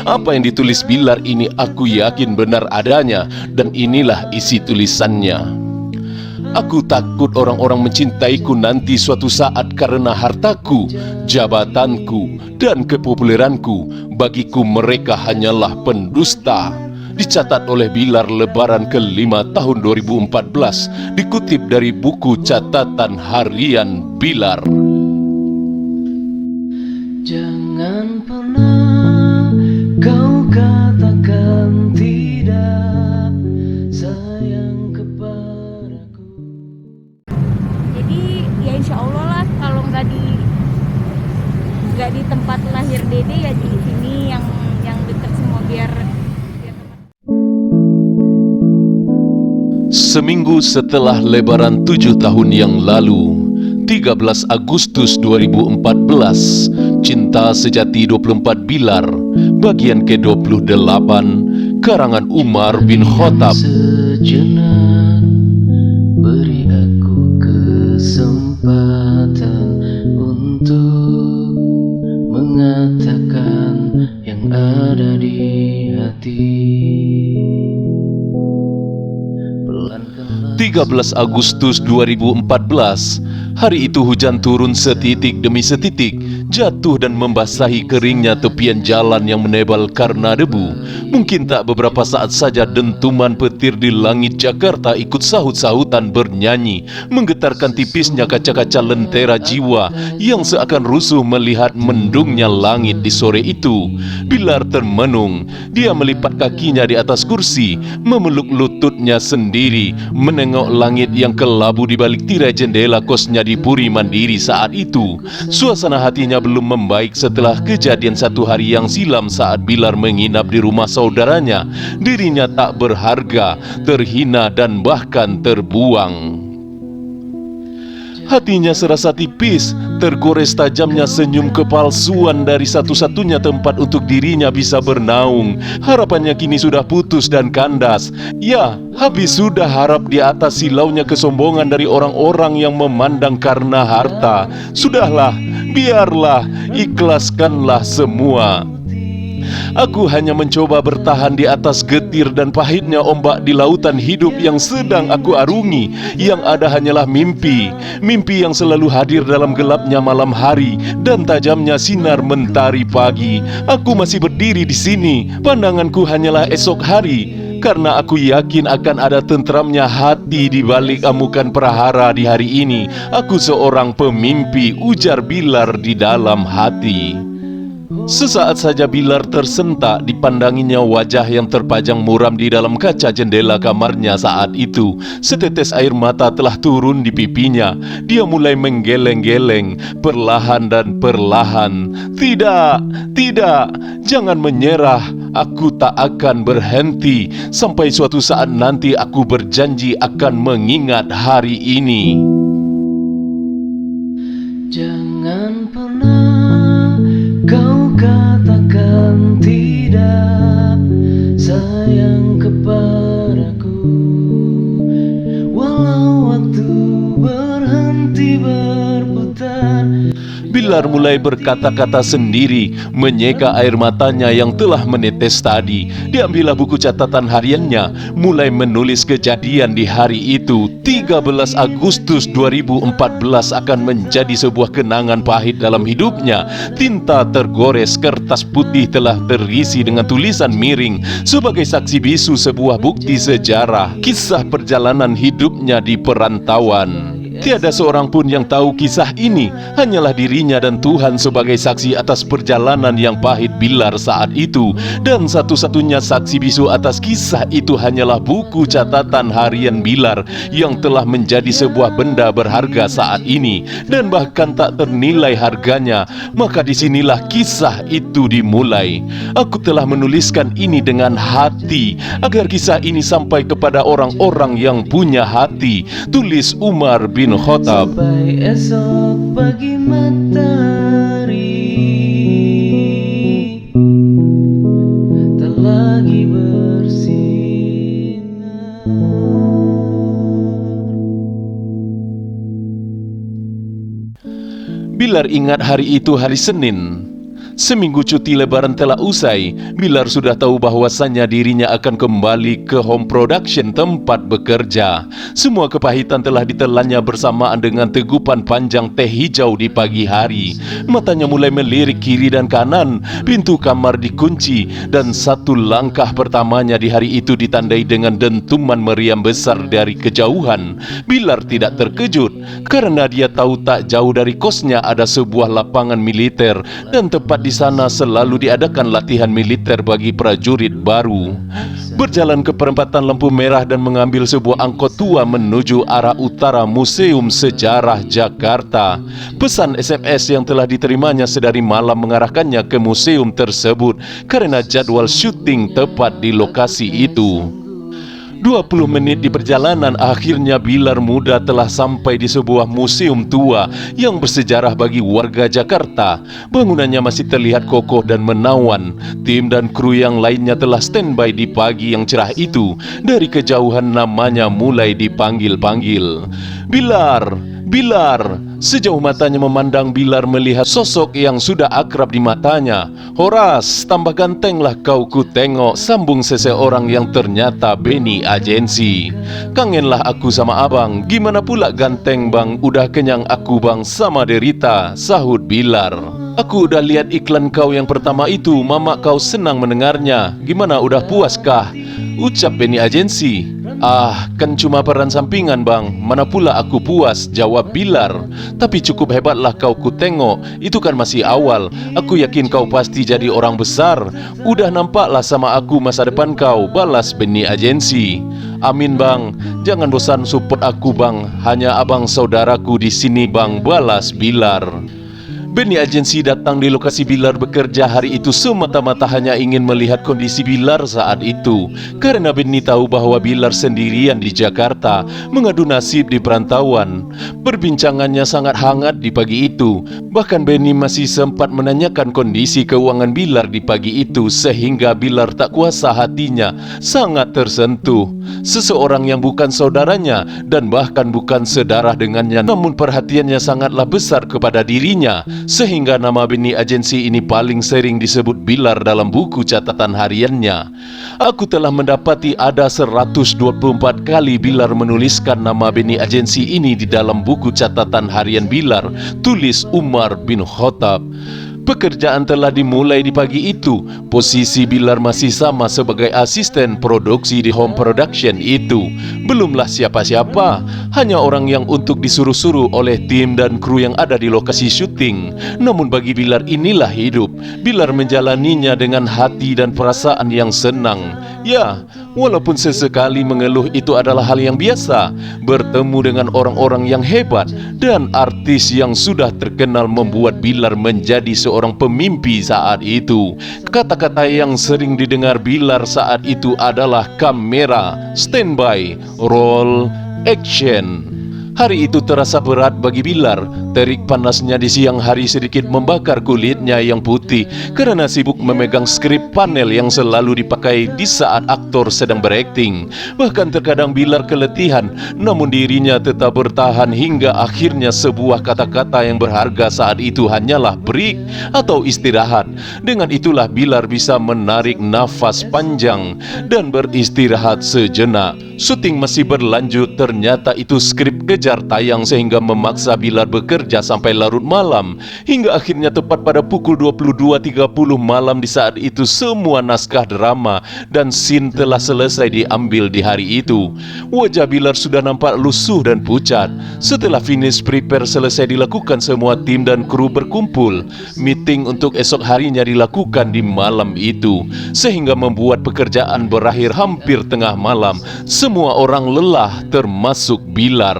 Apa yang ditulis Bilar ini aku yakin benar adanya, dan inilah isi tulisannya. Aku takut orang-orang mencintaiku nanti suatu saat karena hartaku, jabatanku, dan kepopuleranku. Bagiku mereka hanyalah pendusta. Dicatat oleh Bilar Lebaran ke-5 tahun 2014, dikutip dari buku catatan harian Bilar. Jangan pernah kau katakan tidak sayang kepadaku. Jadi ya insya Allah lah, kalau nggak di tempat lahir Dede ya di sini yang dekat semua biar Seminggu setelah Lebaran 7 tahun yang lalu, 13 Agustus 2014, Cinta Sejati 24 Bilar, bagian ke-28, karangan Umar bin Khattab. Sejenak beri aku kesempatan untuk mengatakan yang ada di hati. 13 Agustus 2014, hari itu hujan turun setitik demi setitik, jatuh dan membasahi keringnya tepian jalan yang menebal karena debu. Mungkin tak beberapa saat saja dentuman petir di langit Jakarta ikut sahut-sahutan bernyanyi, menggetarkan tipisnya kaca-kaca lentera jiwa yang seakan rusuh melihat mendungnya langit di sore itu. Bilar termenung, dia melipat kakinya di atas kursi, memeluk lututnya sendiri, menengok langit yang kelabu di balik tirai jendela kosnya di Puri Mandiri saat itu. Suasana hatinya belum membaik setelah kejadian 1 hari yang silam saat Bilar menginap di rumah saudaranya. Dirinya tak berharga, terhina dan bahkan terbuang. Hatinya serasa tipis, tergores tajamnya senyum kepalsuan dari satu-satunya tempat untuk dirinya bisa bernaung. Harapannya kini sudah putus dan kandas. Ya, habis sudah harap di atas silaunya kesombongan dari orang-orang yang memandang karena harta. Sudahlah, biarlah, ikhlaskanlah semua. Aku hanya mencoba bertahan di atas getir dan pahitnya ombak di lautan hidup yang sedang aku arungi. Yang ada hanyalah mimpi, mimpi yang selalu hadir dalam gelapnya malam hari dan tajamnya sinar mentari pagi. Aku masih berdiri di sini, pandanganku hanyalah esok hari, karena aku yakin akan ada tentramnya hati di balik amukan prahara di hari ini. Aku seorang pemimpi, ujar Bilar di dalam hati. Sesaat saja Bilar tersentak dipandanginya wajah yang terpajang muram di dalam kaca jendela kamarnya saat itu. Setetes air mata telah turun di pipinya. Dia mulai menggeleng-geleng, perlahan dan perlahan. Tidak, tidak, jangan menyerah. Aku tak akan berhenti sampai suatu saat nanti aku berjanji akan mengingat hari ini. Jangan pernah kau katakan tidak sayang kepadaku, walau waktu berhenti berputar. Bilar mulai berkata-kata sendiri, menyeka air matanya yang telah menetes tadi. Diambillah buku catatan hariannya, mulai menulis kejadian di hari itu. 13 Agustus 2014 akan menjadi sebuah kenangan pahit dalam hidupnya. Tinta tergores, kertas putih telah terisi dengan tulisan miring sebagai saksi bisu sebuah bukti sejarah, kisah perjalanan hidupnya di perantauan. Tiada seorang pun yang tahu kisah ini, hanyalah dirinya dan Tuhan sebagai saksi atas perjalanan yang pahit Bilar saat itu. Dan satu-satunya saksi bisu atas kisah itu hanyalah buku catatan harian Bilar yang telah menjadi sebuah benda berharga saat ini dan bahkan tak ternilai harganya. Maka disinilah kisah itu dimulai. Aku telah menuliskan ini dengan hati agar kisah ini sampai kepada orang-orang yang punya hati, tulis Umar bin Khattab. Sampai esok pagi matahari tak lagi bersinar. Bilar ingat hari itu hari Senin. Seminggu cuti lebaran telah usai, Bilar sudah tahu bahwasannya dirinya akan kembali ke home production tempat bekerja. Semua kepahitan telah ditelannya bersamaan dengan tegupan panjang teh hijau di pagi hari. Matanya mulai melirik kiri dan kanan, pintu kamar dikunci, dan satu langkah pertamanya di hari itu ditandai dengan dentuman meriam besar dari kejauhan. Bilar tidak terkejut, karena dia tahu tak jauh dari kosnya ada sebuah lapangan militer, dan tepat di sana selalu diadakan latihan militer bagi prajurit baru. Berjalan ke perempatan lampu merah dan mengambil sebuah angkot tua menuju arah utara Museum Sejarah Jakarta. Pesan SMS yang telah diterimanya sedari malam mengarahkannya ke museum tersebut karena jadwal syuting tepat di lokasi itu. 20 menit di perjalanan, akhirnya Bilar muda telah sampai di sebuah museum tua yang bersejarah bagi warga Jakarta. Bangunannya masih terlihat kokoh dan menawan. Tim dan kru yang lainnya telah standby di pagi yang cerah itu. Dari kejauhan namanya mulai dipanggil-panggil. Bilar, Bilar. Sejauh matanya memandang, Bilar melihat sosok yang sudah akrab di matanya. Horas, tambah gantenglah kau ku tengok, sambung seseorang yang ternyata Benny Agency. Kangenlah aku sama abang, gimana pula ganteng bang, udah kenyang aku bang sama derita, sahut Bilar. Aku udah lihat iklan kau yang pertama itu, mama kau senang mendengarnya. Gimana, udah puaskah? Ucap Benny Agency. Ah, kan cuma peran sampingan bang, mana pula aku puas, jawab Bilar. Tapi cukup hebatlah kau ku tengok, itu kan masih awal. Aku yakin kau pasti jadi orang besar. Udah nampaklah sama aku masa depan kau, balas Benny Agency. Amin bang, jangan bosan support aku bang, hanya abang saudaraku di sini bang, balas Bilar. Benny Agency datang di lokasi Bilar bekerja hari itu semata-mata hanya ingin melihat kondisi Bilar saat itu. Karena Benny tahu bahwa Bilar sendirian di Jakarta, mengadu nasib di perantauan. Perbincangannya sangat hangat di pagi itu. Bahkan Benny masih sempat menanyakan kondisi keuangan Bilar di pagi itu, sehingga Bilar tak kuasa hatinya, sangat tersentuh. Seseorang yang bukan saudaranya dan bahkan bukan sedarah dengannya, namun perhatiannya sangatlah besar kepada dirinya, sehingga nama Benny Agency ini paling sering disebut Bilar dalam buku catatan hariannya. Aku telah mendapati ada 124 kali Bilar menuliskan nama Benny Agency ini di dalam buku catatan harian Bilar, tulis Umar bin Khattab. Pekerjaan telah dimulai di pagi itu. Posisi Bilar masih sama sebagai asisten produksi di home production itu. Belumlah siapa-siapa, hanya orang yang untuk disuruh-suruh oleh tim dan kru yang ada di lokasi syuting. Namun bagi Bilar inilah hidup. Bilar menjalaninya dengan hati dan perasaan yang senang. Ya, walaupun sesekali mengeluh itu adalah hal yang biasa. Bertemu dengan orang-orang yang hebat dan artis yang sudah terkenal membuat Bilar menjadi seorang pemimpi saat itu. Kata-kata yang sering didengar Bilar saat itu adalah kamera, standby, roll, action. Hari itu terasa berat bagi Bilar. Terik panasnya di siang hari sedikit membakar kulitnya yang putih karena sibuk memegang skrip panel yang selalu dipakai di saat aktor sedang berakting. Bahkan terkadang Bilar keletihan, namun dirinya tetap bertahan hingga akhirnya sebuah kata-kata yang berharga saat itu hanyalah break atau istirahat. Dengan itulah Bilar bisa menarik nafas panjang dan beristirahat sejenak. Syuting masih berlanjut, ternyata itu skrip kejar tayang sehingga memaksa Bilar bekerja sampai larut malam. Hingga akhirnya tepat pada pukul 22.30 malam di saat itu semua naskah drama dan scene telah selesai diambil di hari itu. Wajah Bilar sudah nampak lusuh dan pucat. Setelah finish prepare selesai dilakukan, semua tim dan kru berkumpul. Meeting untuk esok harinya dilakukan di malam itu, sehingga membuat pekerjaan berakhir hampir tengah malam. Semua orang lelah termasuk Bilar.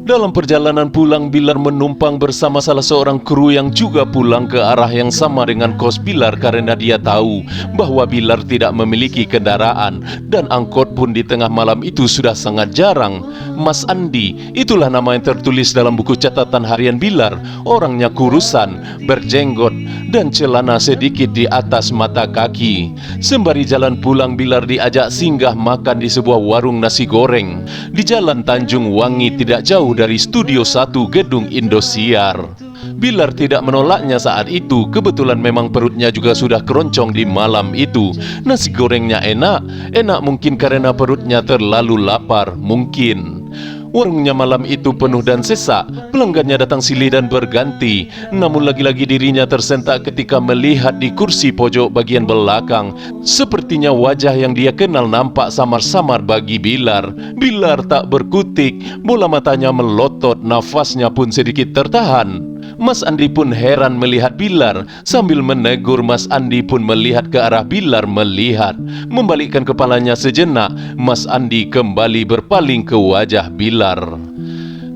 Dalam perjalanan pulang, Bilar menumpang bersama salah seorang kru yang juga pulang ke arah yang sama dengan kos Bilar karena dia tahu bahwa Bilar tidak memiliki kendaraan dan angkot pun di tengah malam itu sudah sangat jarang. Mas Andi, itulah nama yang tertulis dalam buku catatan harian Bilar. Orangnya kurusan, berjenggot dan celana sedikit di atas mata kaki. Sembari jalan pulang, Bilar diajak singgah makan di sebuah warung nasi goreng di Jalan Tanjung Wangi, tidak jauh dari Studio 1 Gedung Indosiar. Bilar tidak menolaknya saat itu. Kebetulan memang perutnya juga sudah keroncong di malam itu. Nasi gorengnya enak. Enak mungkin karena perutnya terlalu lapar. Mungkin. Warungnya malam itu penuh dan sesak. Pelanggannya datang silih dan berganti. Namun lagi-lagi dirinya tersentak ketika melihat di kursi pojok bagian belakang. Sepertinya wajah yang dia kenal nampak samar-samar bagi Bilar. Bilar tak berkutik. Bola matanya melotot, nafasnya pun sedikit tertahan. Mas Andi pun heran melihat Bilar. Sambil menegur, Mas Andi pun melihat ke arah Bilar melihat. Membalikkan kepalanya sejenak, Mas Andi kembali berpaling ke wajah Bilar.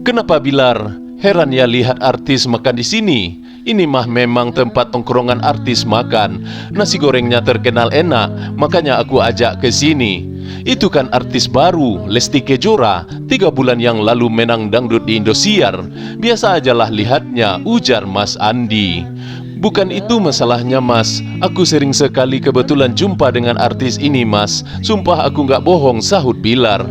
Kenapa Bilar? Heran ya lihat artis makan di sini. Ini mah memang tempat tongkrongan artis makan. Nasi gorengnya terkenal enak, makanya aku ajak ke sini. Itu kan artis baru, Lesti Kejora, 3 bulan yang lalu menang dangdut di Indosiar. Biasa ajalah lihatnya, ujar Mas Andi. Bukan itu masalahnya mas, aku sering sekali kebetulan jumpa dengan artis ini mas. Sumpah aku gak bohong, sahut Bilar.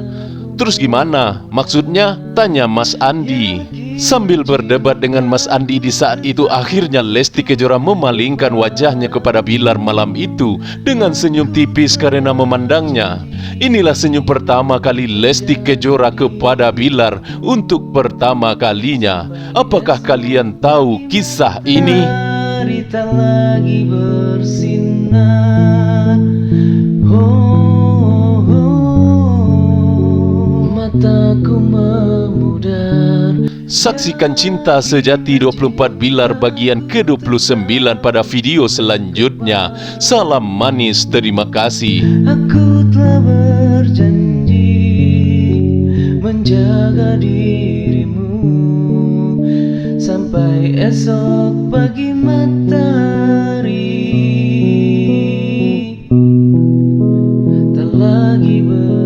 Terus gimana? Maksudnya? Tanya Mas Andi. Sambil berdebat dengan Mas Andi di saat itu, akhirnya Lesti Kejora memalingkan wajahnya kepada Bilar malam itu dengan senyum tipis karena memandangnya. Inilah senyum pertama kali Lesti Kejora kepada Bilar untuk pertama kalinya. Apakah kalian tahu kisah ini? Hari tak lagi bersinar. Mataku memudar. Saksikan Cinta Sejati 24 Bilar bagian ke-29 pada video selanjutnya. Salam manis, terima kasih. Aku telah berjanji menjaga dirimu sampai esok pagi matahari tak lagi bersinar.